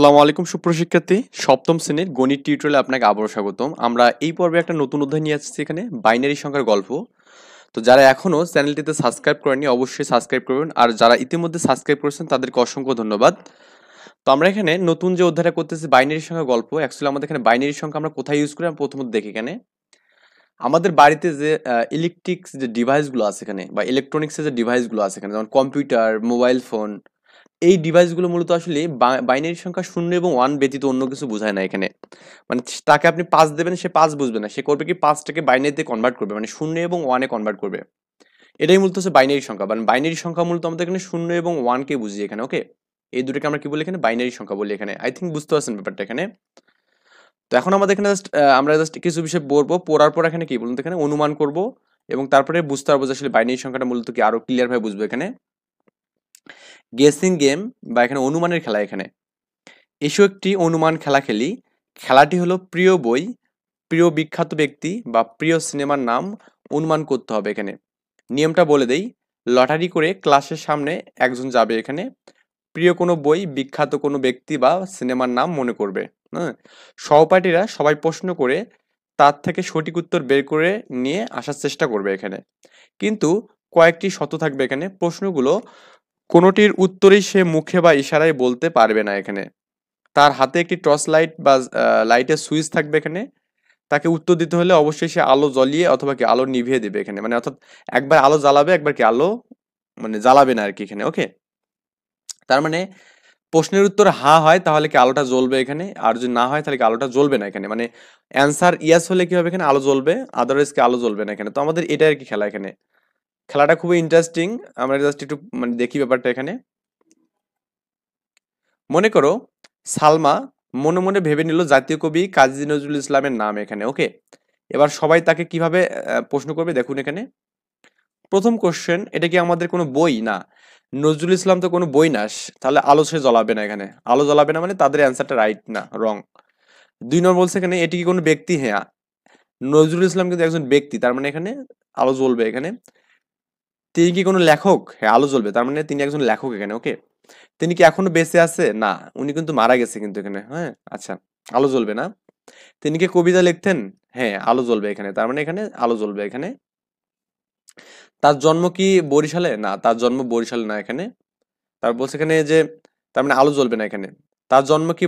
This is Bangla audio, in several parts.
আসসালামু আলাইকুম সুপ্রশিক্ষার্থী, সপ্তম শ্রেণীর গণিত টিউটোরিয়ালে আপনাকে আবারও স্বাগতম। আমরা এই পর্বে একটা নতুন অধ্যায় নিয়ে আসছি, এখানে বাইনারি সংখ্যার গল্প। তো যারা এখনো চ্যানেলটিতে সাবস্ক্রাইব করেননি অবশ্যই সাবস্ক্রাইব করবেন, আর যারা ইতিমধ্যে সাবস্ক্রাইব করেছেন তাদেরকে অসংখ্য ধন্যবাদ। তো আমরা এখানে নতুন যে অধ্যায়টা করতেছি বাইনারি সংখ্যা গল্প। অ্যাকচুয়ালি আমাদের এখানে বাইনারি সংখ্যা আমরা কোথায় ইউজ করি, আমি প্রথমত দেখি এখানে আমাদের বাড়িতে যে ইলেকট্রিক যে ডিভাইসগুলো আছে এখানে, বা ইলেকট্রনিক্সের যে ডিভাইসগুলো আছে এখানে, যেমন কম্পিউটার, মোবাইল ফোন, এই ডিভাইসগুলো মূলত আসলে বাইনারি সংখ্যা 0 এবং 1 ব্যতীত অন্য কিছু বোঝায় না এখানে। মানে তাকে আপনি 5 দেবেন, সে 5 বুঝবে না, সে করবে কি 5টাকে বাইনারিতে কনভার্ট করবে, মানে 0 এবং 1 এ কনভার্ট করবে। এটাই মূলত হচ্ছে বাইনারি সংখ্যা। মানে বাইনারি সংখ্যা মূলত আমাদের এখানে 0 এবং 1 কে বুঝি এখানে। ওকে, এই দুটোকে আমরা কি বলি এখানে, বাইনারি সংখ্যা বলি এখানে। আই থিঙ্ক বুঝতে পারছেন ব্যাপারটা এখানে। তো এখন আমাদের এখানে আমরা জাস্ট কিছু বিষয় পড়বো, পড়ার পর এখানে কি বলুন তো, এখানে অনুমান করব এবং তারপরে বুঝতে পারবো যে আসলে বাইনারি সংখ্যাটা মূলত কি, আরো ক্লিয়ার ভাবে বুঝবো এখানে। গেসিং গেম বা এখানে অনুমানের খেলা এখানে। এসো একটি অনুমান খেলা খেলি। খেলাটি হলো প্রিয় বই, প্রিয় বিখ্যাত ব্যক্তি বা প্রিয় সিনেমার নাম অনুমান করতে হবে এখানে। নিয়মটা বলে দেই, লটারি করে ক্লাসের সামনে একজন যাবে এখানে, প্রিয় কোনো বই, বিখ্যাত কোনো ব্যক্তি বা সিনেমার নাম মনে করবে। হ্যাঁ, সহপাঠীরা সবাই প্রশ্ন করে তার থেকে সঠিক উত্তর বের করে নিয়ে আসার চেষ্টা করবে এখানে। কিন্তু কয়েকটি শর্ত থাকবে এখানে। প্রশ্নগুলো কোনোটির উত্তরই সে মুখে বা ইশারায় বলতে পারবে না এখানে। তার হাতে একটি টর্চ লাইট বা লাইটের সুইচ থাকবে এখানে। তাকে উত্তর দিতে হলে অবশ্যই সে আলো জ্বলিয়ে অথবা কি আলো নিভিয়ে দেবে এখানে, মানে অর্থাৎ একবার আলো জ্বালাবে, একবার কি আলো মানে জ্বালাবে না আর কি এখানে। ওকে, তার মানে প্রশ্নের উত্তর হা হয় তাহলে কি আলোটা জ্বলবে এখানে, আর যদি না হয় তাহলে কি আলোটা জ্বলবে না এখানে। মানে অ্যান্সার ইয়াস হলে কি হবে এখানে, আলো জ্বলবে, আদারওয়াইজ কি আলো জ্বলবে না এখানে। তো আমাদের এটা আর কি খেলা এখানে। খেলাটা খুবই ইন্টারেস্টিং। আমরা জাস্ট একটু মানে দেখি ব্যাপারটা এখানে। মনে করো সালমা মনে মনে ভেবে নিল জাতীয় কবি কাজী নজরুল ইসলামের নাম এখানে। ওকে, এবার সবাই তাকে কিভাবে প্রশ্ন করবে দেখুন এখানে। প্রথম কোশ্চেন, এটা কি আমাদের কোনো বই? না, নজরুল ইসলাম তো কোনো বই না, তাহলে আলো সে জ্বলাবে না এখানে। আলো জ্বলাবে না মানে তাদের অ্যান্সারটা রাইট না, রং। 2 নম্বর বলছে এখানে, এটি কি কোনো ব্যক্তি? হ্যাঁ, নজরুল ইসলাম কিন্তু একজন ব্যক্তি, তার মানে এখানে আলো জ্বলবে এখানে। তিনি কি কোনো লেখক? হ্যাঁ, আলো জ্বলবে, তার মানে তিনি একজন লেখক এখানে। ওকে, তিনি কি এখনো বেঁচে আছে? না, উনি কিন্তু মারা গেছে কিন্তু এখানে। হ্যাঁ, আচ্ছা, আলো জ্বলবে না। তিনি কি কবিতা লিখতেন? হ্যাঁ, আলো জ্বলবে এখানে, তার মানে এখানে আলো জ্বলবে এখানে। তার জন্ম কি বরিশালে? না, তার জন্ম বরিশালে না এখানে। তার বলছে এখানে যে, তার মানে আলো জ্বলবে না এখানে। তার জন্ম কি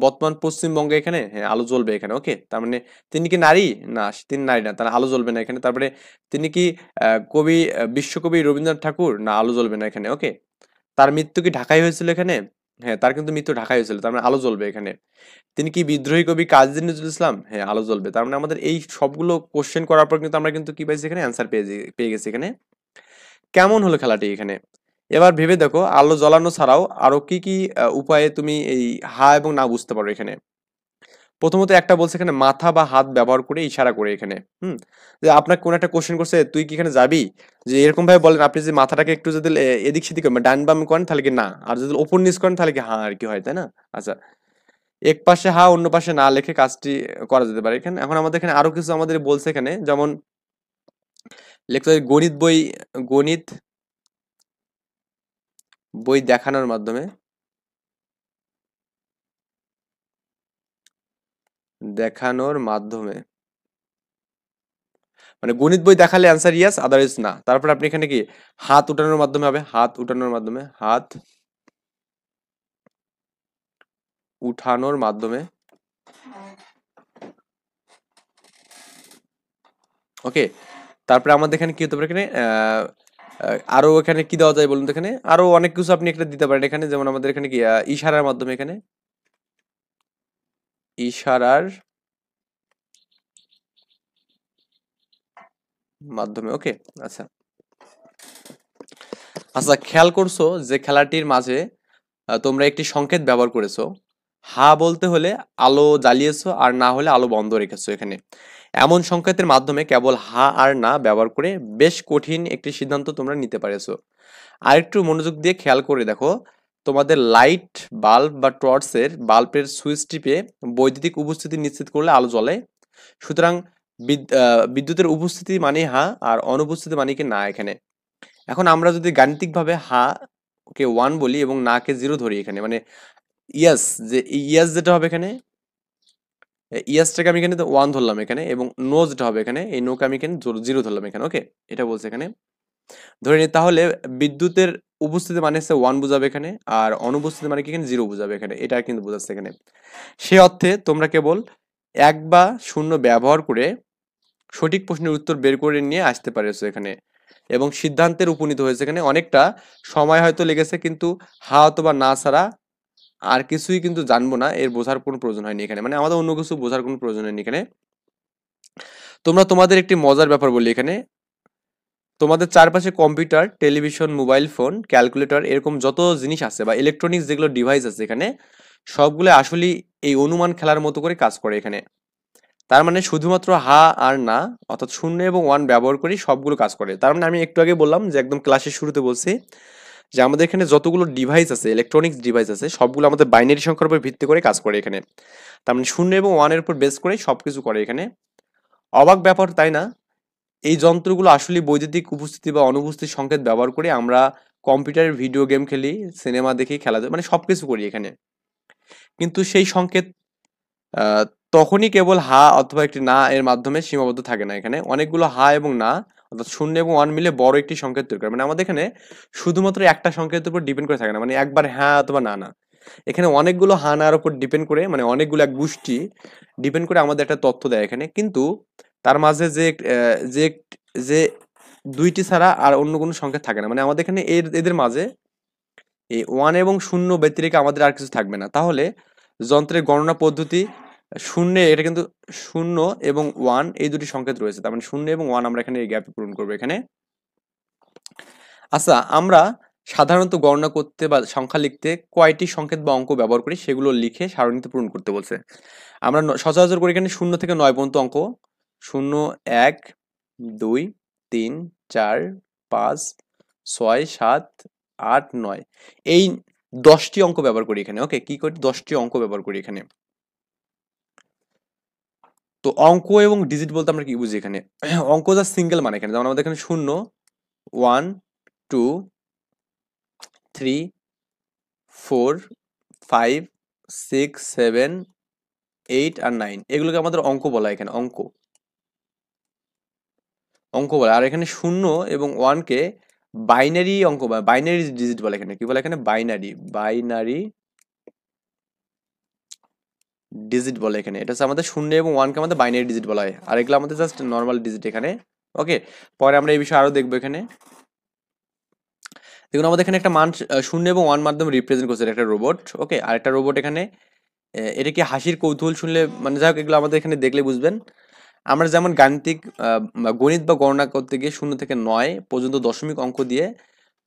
বর্তমান পশ্চিমবঙ্গে? এখানে হ্যাঁ, আলো জ্বলবে এখানে। ওকে, তার মানে তিনি কি নারী? না, তিনি নারী না, তার আলো জ্বলবে না এখানে। তারপরে তিনি কি কবি, বিশ্বকবি রবীন্দ্রনাথ ঠাকুর? না, আলো জ্বলবে না এখানে। ওকে, তার মৃত্যু কি ঢাকায় হয়েছিল এখানে? হ্যাঁ, তার কিন্তু মৃত্যু ঢাকায় হয়েছিল, তার মানে আলো জ্বলবে এখানে। তিনি কি বিদ্রোহী কবি কাজী নজরুল ইসলাম? হ্যাঁ, আলো জ্বলবে। তার মানে আমাদের এই সবগুলো কোশ্চেন করার পর কিন্তু আমরা কিন্তু কি পাইছি এখানে, অ্যান্সার পেয়ে গেছি এখানে। কেমন হলো খেলাটি এখানে? এবার ভেবে দেখো, আলো জ্বলানো ছাড়াও আরো কি কি উপায়ে তুমি এই হা এবং না বুঝতে পারো এখানে। প্রথমত একটা বলছে এখানে, মাথা বা হাত ব্যবহার করে ইশারা করে এখানে। যে আপনাকে কোন একটা কোশ্চেন করছে, তুই কি এখানে যাবি, যে এরকম ভাবে বলেন, আপনি যে মাথাটাকে একটু যদি এদিক সেদিক করেন, ডান বাম করেন তাহলে কি না, আর যদি ওপর নিচ করেন তাহলে কি হ্যাঁ আর কি হয়, তাই না? আচ্ছা, এক পাশে হা অন্য পাশে না লিখে কাজটি করা যেতে পারে এখানে। এখন আমাদের এখানে আরো কিছু আমাদের বলছে এখানে, যেমন লিখতে হয় গণিত বই, গণিত বই দেখানোর মাধ্যমে, দেখানোর মাধ্যমে মানে গণিত বই দেখালে অ্যান্সার ইয়েস, আদারওয়াইজ না। তারপর আপনি এখানে কি হাত উঠানোর মাধ্যমে হবে, হাত উঠানোর মাধ্যমে, হাত উঠানোর মাধ্যমে। ওকে, তারপরে আমাদের এখানে কি হতে পারে এখানে, আরো এখানে কি দেওয়া যায় বলুন তো, এখানে আরো অনেক কিছু আপনি একটা দিতে পারেন এখানে, যেমন আমাদের এখানে কি ইশারার মাধ্যমে এখানে, ইশারার মাধ্যমে। ওকে, আচ্ছা আচ্ছা, খেয়াল করছো যে খেলাটির মাঝে তোমরা একটি সংকেত ব্যবহার করেছো। হা বলতে হলে আলো জ্বালিয়েছো, আর না হলে আলো বন্ধ রেখেছো এখানে। এমন সংকেতের মাধ্যমে কেবল হা আর না ব্যবহার করে বেশ কঠিন একটি সিদ্ধান্ত তোমরা নিতে পারেছো। আর একটু মনোযোগ দিয়ে খেয়াল করে দেখো, তোমাদের লাইট বাল্ব বা টর্চের বাল্বের সুইচ টিপে বৈদ্যুতিক উপস্থিতি নিশ্চিত করলে আলো জ্বলে। সুতরাং বিদ্যুতের উপস্থিতি মানে হা, আর অনুপস্থিতি মানে কি না এখানে। এখন আমরা যদি গাণিতিকভাবে হা কে 1 বলি এবং না কে 0 ধরি এখানে, মানে ইয়াস, যে ইয়াস যেটা হবে এখানে, ইয়াসটাকে আমি এখানে 1 ধরলাম এখানে, এবং নো যেটা হবে এখানে, এই নোকে আমি এখানে 0 ধরলাম এখানে। ওকে, এটা বলছে এখানে। ধরে নিই তাহলে বিদ্যুতের উপস্থিতি মানে হচ্ছে 1 বোঝাবে এখানে, আর অনুপস্থিতি মানে কি এখানে 0 বোঝাবে এখানে, এটা কিন্তু বোঝাচ্ছে এখানে। সে অর্থে তোমরা কেবল 1 বা 0 ব্যবহার করে সঠিক প্রশ্নের উত্তর বের করে নিয়ে আসতে পারেছো এখানে, এবং সিদ্ধান্তের উপনীত হয়েছে এখানে। অনেকটা সময় হয়তো লেগেছে, কিন্তু হা অথবা না ছাড়া আর কিছুই কিন্তু জানবো না, এর বোঝার কোনো প্রয়োজন হয়নি এখানে, মানে আমাদের অন্য কিছু বোঝার কোনো প্রয়োজন হয়নি এখানে। তোমরা তোমাদের একটি মজার ব্যাপার বলি এখানে, তোমাদের চারপাশে computer, television, mobile phone, calculator, এরকম যত জিনিস আছে বা ইলেকট্রনিক্স যেগুলো ডিভাইস আছে এখানে, সবগুলো আসলে এই অনুমান খেলার মতো করে কাজ করে এখানে। তার মানে শুধুমাত্র হা আর না, অর্থাৎ 0 এবং 1 ব্যবহার করেই সবগুলো কাজ করে। তার মানে আমি একটু আগে বললাম যে একদম ক্লাসের শুরুতে বলছি যে আমাদের এখানে যতগুলো ডিভাইস আছে, ইলেকট্রনিক্স ডিভাইস আছে, সবগুলো আমাদের বাইনারি সংখ্যার উপর ভিত্তি করে কাজ করে এখানে। তার মানে 0 এবং 1 এর উপর বেস করে সবকিছু করে এখানে। অবাক ব্যাপার তাই না? এই যন্ত্রগুলো আসলে বৈদ্যুতিক উপস্থিতি বা অনুপস্থিতির সংকেত ব্যবহার করে আমরা কম্পিউটারের ভিডিও গেম খেলি, সিনেমা দেখি, খেলা মানে সবকিছু করি এখানে। কিন্তু সেই সংকেত আহ, তখনই কেবল হা অথবা একটি না এর মাধ্যমে সীমাবদ্ধ থাকে না, এখানে অনেকগুলো হা এবং না, অর্থাৎ 0 এবং 1 মিলে বড় একটি সংকেত তৈরি করে। মানে আমাদের এখানে শুধুমাত্র একটা সংকেতের উপর ডিপেন্ড করে থাকে না, মানে একবার হ্যাঁ অথবা না না, এখানে অনেকগুলো হা নার উপর ডিপেন্ড করে, মানে অনেকগুলো এক গোষ্ঠী ডিপেন্ড করে আমাদের একটা তথ্য দেয় এখানে। কিন্তু তার মাঝে যে যে দুইটি ছাড়া আর অন্য কোনো সংকেত থাকে না, মানে আমাদের এখানে এদের মাঝে এই 1 এবং 0 ব্যতিরেকে আমাদের আর কিছু থাকবে না। তাহলে যন্ত্রের গণনা পদ্ধতি শূন্য, এটা কিন্তু 0 এবং 1 এই দুটি সংকেত রয়েছে, তার মানে 0 এবং 1 আমরা এখানে এই গ্যাপ পূরণ করবো এখানে। আচ্ছা, আমরা সাধারণত গণনা করতে বা সংখ্যা লিখতে কয়টি সংকেত বা অঙ্ক ব্যবহার করি সেগুলো লিখে সারণীতে পূরণ করতে বলছে। আমরা সচরাচর করি এখানে 0 থেকে 9 পর্যন্ত অঙ্ক। 0, 1, 2, 3, 4, 5, 6, 7, 8, 9, এই 10টি অঙ্ক ব্যবহার করি এখানে। ওকে, কি করি? 10টি অঙ্ক ব্যবহার করি এখানে। তো অঙ্ক এবং ডিজিট বলতে আমরা কি বুঝি এখানে? অঙ্ক যা সিঙ্গেল মানে এখানে, যেমন আমাদের এখানে 0, 1, 2, 3, 4, 5, 6, 7, 8 আর 9, এগুলোকে আমাদের অঙ্ক বলা হয় এখানে, অঙ্ক অঙ্ক বলে। আর এখানে 0 এবং 1 কে বাইনারি অঙ্ক বা বাইনারি ডিজিট বলে এখানে। কি বলে এখানে? বাইনারি ডিজিট বলে এখানে। এটা হচ্ছে আমাদের 0 এবং 1 কে আমাদের বাইনারি ডিজিট বলা হয়, আর এগুলো আমাদের জাস্ট নর্মাল ডিজিট এখানে। ওকে, পরে আমরা এই বিষয়ে আরো দেখবো এখানে। দেখুন আমাদের এখানে একটা মান 0 এবং 1 মাধ্যমে রিপ্রেজেন্ট করছে একটা রোবট। ওকে, আর একটা রোবট এখানে, এটা কি হাসির কৌতূহল শুনলে, মানে যাই হোক এগুলো আমাদের এখানে দেখলে বুঝবেন। আমরা যেমন গাণিতিক বা গণিত বা গণনা করতে গিয়ে 0 থেকে 9 পর্যন্ত দশমিক অঙ্ক দিয়ে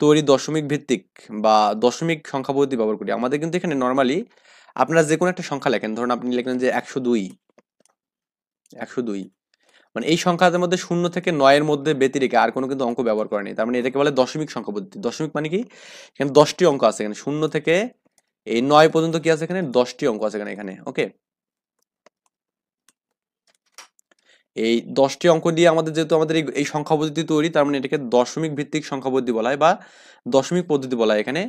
তৈরি দশমিক ভিত্তিক বা দশমিক সংখ্যা পদ্ধতি ব্যবহার করি, আমাদের কিন্তু এখানে নর্মালি আপনারা যে কোনো একটা সংখ্যা লেখেন, ধরুন আপনি লিখলেন যে 102, মানে এই সংখ্যাদের মধ্যে 0 থেকে 9 এর মধ্যে ব্যতিরেকে আর কোনো কিন্তু অঙ্ক ব্যবহার করেনি, তার মানে এটাকে বলে দশমিক সংখ্যা পদ্ধতি। দশমিক মানে কি? এখানে 10টি অঙ্ক আছে এখানে, 0 থেকে এই 9 পর্যন্ত কি আছে এখানে? 10টি অঙ্ক আছে এখানে। ওকে, এই 10টি অঙ্ক দিয়ে আমাদের যেহেতু আমাদের এই সংখ্যা পদ্ধতি তৈরি, তার মানে এটাকে দশমিক ভিত্তিক সংখ্যা পদ্ধতি বলা হয় বা দশমিক পদ্ধতি বলা হয় এখানে।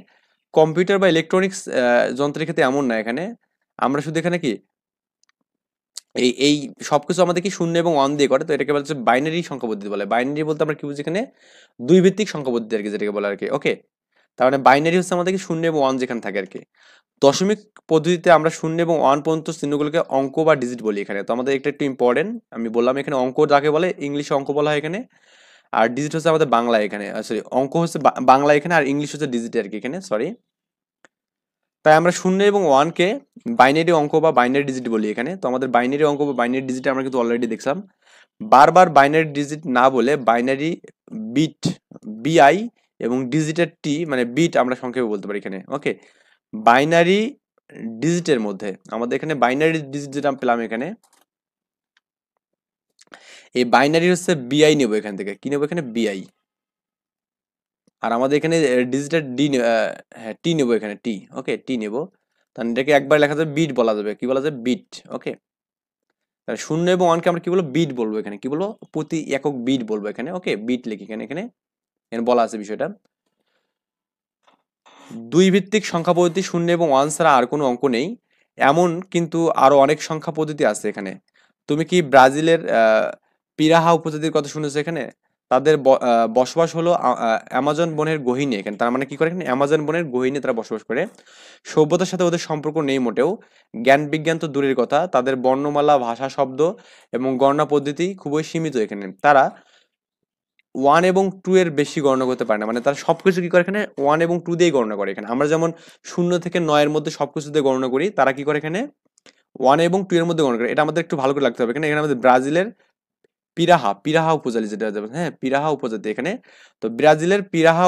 কম্পিউটার বা ইলেকট্রনিক্স যন্ত্রের ক্ষেত্রে এমন না এখানে, আমরা শুধু এখানে কি এই সবকিছু আমাদের কি 0 এবং 1 দিয়ে করে, তো এটাকে বলা হচ্ছে বাইনারি সংখ্যা পদ্ধতি বলে। বাইনারি বলতে আমরা কি বুঝি এখানে? দুই ভিত্তিক সংখ্যা পদ্ধতি আর কি, যেটাকে বলে আর কি। ওকে, তার মানে বাইনারি হচ্ছে আমাদের কি 0 এবং 1 যেখানে থাকে আর কি। দশমিক পদ্ধতিতে আমরা 0 এবং 1 পর্যন্ত চিহ্নগুলোকে অঙ্ক বা ডিজিট বলি এখানে। তো আমাদের এটা একটু ইম্পর্টেন্ট, আমি বললাম এখানে অঙ্ক যাকে বলে ইংলিশে অঙ্ক বলা হয় এখানে, আর ডিজিট হচ্ছে আমাদের বাংলা এখানে, সরি অঙ্ক হচ্ছে বাংলা এখানে, আর ইংলিশ হচ্ছে ডিজিট আর কি এখানে, সরি। তাই আমরা 0 এবং 1 কে বাইনারি অঙ্ক বা বাইনারি ডিজিট বলি এখানে। তো আমাদের বাইনারি অঙ্ক বা বাইনারি ডিজিট আমরা কিন্তু অলরেডি দেখলাম। বারবার বাইনারি ডিজিট না বলে বাইনারি বিট, বিআই, এবং ডিজিটের টি মানে বিট আমরা সংক্ষেপে বলতে পারি এখানে। ওকে, বাইনারি ডিজিটের মধ্যে আমাদের এখানে বাইনারি ডিজিট যেটা পেলাম এখানে, এই বাইনারি হচ্ছে বিআই নেব এখান থেকে। কি নেব এখানে? বিআই। আর আমাদের এখানে ডিজিটের হ্যাঁ টি নেব এখানে, টি। ওকে, টি নেব। তাহলে এটাকে একবার লেখা যাবে বিট বলা যাবে। কি বলা যাবে? বিট। ওকে, তাহলে 0 এবং 1 কে আমরা কি বলবো? বিট বলবো এখানে। কি বলবো? প্রতি একক বিট বলবো এখানে। ওকে, বিট লিখি এখানে, এখানে বলা আছে বিষয়টা। দুই ভিত্তিক সংখ্যা পদ্ধতি শূন্য এবং ওয়ান ছাড়া আর কোনো অঙ্ক নেই, এমন কিন্তু আরো অনেক সংখ্যা পদ্ধতি আছে এখানে। তুমি কি ব্রাজিলের পিরাহা উপজাতির কথা শুনেছো এখানে? তাদের বসবাস হলো অ্যামাজন বনের গহীনে। এখানে তার মানে কি করে, এখানে অ্যামাজন বনের গহীনে তারা বসবাস করে। সভ্যতার সাথে ওদের সম্পর্ক নেই মোটেও। জ্ঞান বিজ্ঞান তো দূরের কথা, তাদের বর্ণমালা, ভাষা, শব্দ এবং গণনা পদ্ধতি খুবই সীমিত এখানে। তারা ওয়ান এবং টু এর বেশি গণনা করতে পারে না, মানে তারা সবকিছু কি করে এখানে ওয়ান এবং টু দিয়েই গণনা করে। এখানে আমরা যেমন শূন্য থেকে নয়ের মধ্যে সবকিছু দিয়ে গণনা করি, তারা কি করে এখানে ওয়ান এবং টু এর মধ্যে গণনা করে। এটা আমাদের একটু ভালো করে লাগতে হবে। এখানে এখানে আমাদের ব্রাজিলের পিরাহা পিরাহা উপজাতি যেটা যাবে, হ্যাঁ পিরাহা উপজাতি এখানে। তো ব্রাজিলের পিরাহা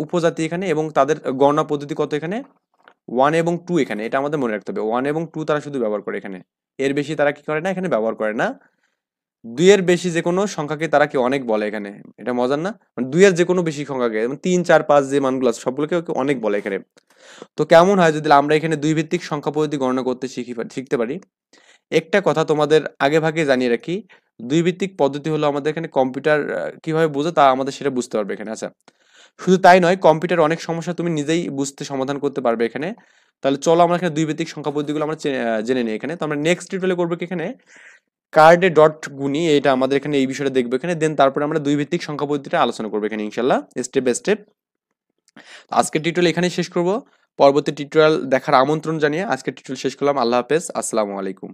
উপজাতি এখানে, এবং তাদের গণনা পদ্ধতি কত এখানে ওয়ান এবং টু এখানে। এটা আমাদের মনে রাখতে হবে, ওয়ান এবং টু তারা শুধু ব্যবহার করে এখানে, এর বেশি তারা কি করে না এখানে ব্যবহার করে না। দুইয়ের বেশি যে কোনো সংখ্যাকে তারা কি অনেক বলে এখানে। এটা মজার না, মানে দুইয়ের যে কোনো বেশি সংখ্যাকে, যেমন তিন চার পাঁচ যে মানগুলো আছে সবগুলোকে ওকে অনেক বলে এখানে। তো কেমন হয় যদি আমরা এখানে দুই ভিত্তিক সংখ্যা পদ্ধতি গণনা করতে শিখতে পারি। একটা কথা তোমাদের আগে ভাগে জানিয়ে রাখি, দুই ভিত্তিক পদ্ধতি হলো আমাদের এখানে কম্পিউটার কিভাবে বোঝে তা আমাদের সেটা বুঝতে পারবে এখানে। আচ্ছা, শুধু তাই নয়, কম্পিউটার অনেক সমস্যা তুমি নিজেই বুঝতে সমাধান করতে পারবে এখানে। তাহলে চলো আমরা এখানে দুই ভিত্তিক সংখ্যা পদ্ধতিগুলো আমরা জেনে নিই এখানে। তো আমরা নেক্সট টিউটোরিয়ালে করবো কি এখানে কার্ডে ডট গুনি, এটা আমাদের এখানে এই বিষয়টা দেখবো এখানে। দেন তারপরে আমরা দুই ভিত্তিক সংখ্যা পদ্ধতিটা আলোচনা করবো এখানে ইনশাল্লাহ, স্টেপ বাই স্টেপ। আজকের টিউটোরিয়াল এখানেই শেষ করব। পরবর্তী টিউটোরিয়াল দেখার আমন্ত্রণ জানিয়ে আজকের টিউটোরিয়াল শেষ করলাম। আল্লাহ হাফেজ, আসসালামু আলাইকুম।